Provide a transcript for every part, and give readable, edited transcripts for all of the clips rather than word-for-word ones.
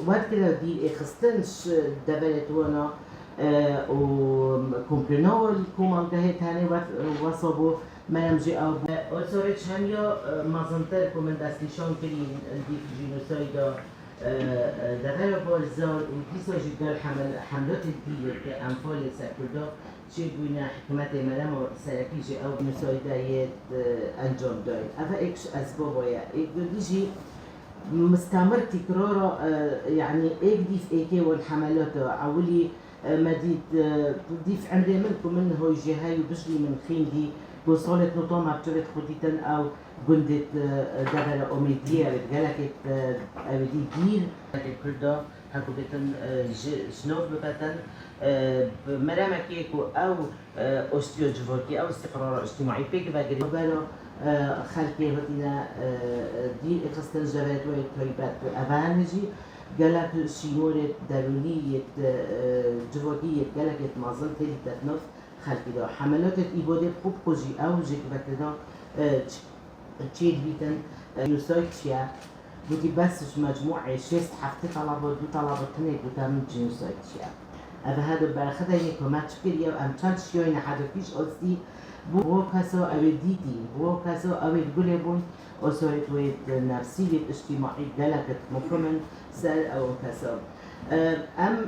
وقت كده دي خستنش دبلت وانا وكومبرينو الكومان جهت هاني وصبوا ما نمجي أو أوسوريتش هميا مازنتر كومنداسيشن كلين دي جينوسايدا دغير بولزار وديسو جدال حملات الدير كأنفال سكردا شيء بينا حكمة ملام سلكيجي أو جينوسايدايات أنجام داي أفا إيش أسباب ويا إيجي مستمر تكراره يعني إيجدي في إيكي والحملات عولي مديد ضيف عمري منكم من هو جهاي وبجلي من خيندي وصلت نطوما بتورت خديتن أو قندت دبر أميدية رجالك أبدي دير كردا هكو بيتن جنوب بكتن مرامكيكو أو أستيو جفوكي أو استقرار اجتماعي بيك بقري بلو خلقي هدينا دي اخستن جرات ويتويبات أفانجي جالك شيمورة درونية جفوكية جالك مازن تلي تتنف خلقي دا حملات إيبادة خوب خوشي أو جيك بكتنا تشيد بيتن جنوسايتشيا بودي بسش مجموعة شست حفتي طلبات دو طلبات تنك وتامن جنوسايتشيا أبا هذا برخدا يكو ماتش كريا وأم چند شيوين حدا فيش أصدي بو كسو أو ديدي بو كسو أو الجلبون أسرت ويد نفسية اجتماعي دلكت مفهومن سر أو كسو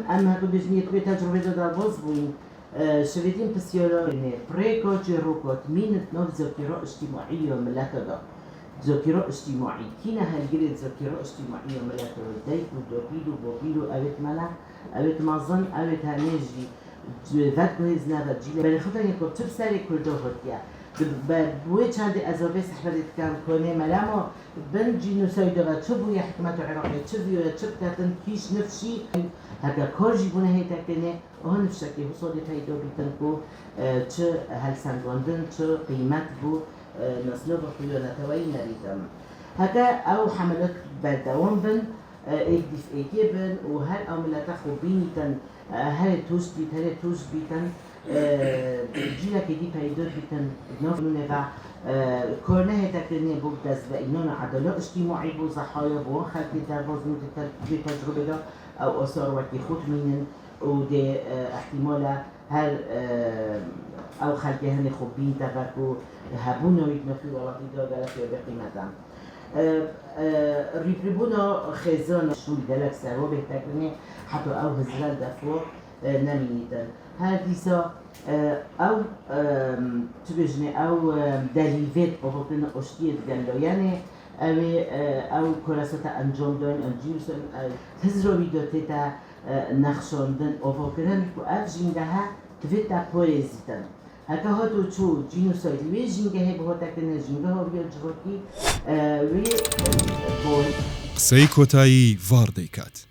أم هكو بجنية كوي تجربة دا بوزبوين شويدين بسيارة بريكو جيروكوت مين تنوف ذاكرة اجتماعية ملاكدا ذاكرة اجتماعي كينا هالجرد ذاكرة اجتماعية ملاكدا دايت ودوبيلو بوبيلو أبت ملا أبت مازن أبت هنجي فات جهز نبات جيل برخوتن يكو تبصري كردو هتيا بوي چند ازابه صحبت کم کنه ملامو بن جنوسايدا و چه بوی حکمت عراقی چه بوی چه بکتن کیش نفشی هکا کار جیبونه هیتا کنه آها نفشکی حصولی پیدا بیتن کو چه هلسنگاندن چه قیمت بو نسلو و قیانتوایی نریدم هکا او حملات بردوان بن ایک دیف ایکی بن و هر عملتا خوبینیتن هر توش بیتن جیلا که دی پیدا بیتن نفنونه و کارنه تکرینه بود دست و اینان عدالت اجتماعی بود زحایا بود خلقی در بازنو دی تجربه دا او آثار وقتی خود مینن و دی احتمالا هر او خلقی هنی خوب بین تفکو هبون و ایتنافی ولاتی دا گلک یا بقیمتم ریپریبونا خزان شول گلک سروا بهترینه حتی او هزرال دفوع نمینیدن هر دیسا او تبجنه او دلیویت بابتن اشتیت گلایانه او کراسات انجام دارن انجیوسن تزروی داته تا نقشاندن اوفاکرن که اف جینگه ها تویت تا پویزیدن هکه ها تو چو جینوساید وی جینگه ها بها تکنه جینگه ها بیا جواکی وی قسەی کۆتایی ڤاڕ دەیکات.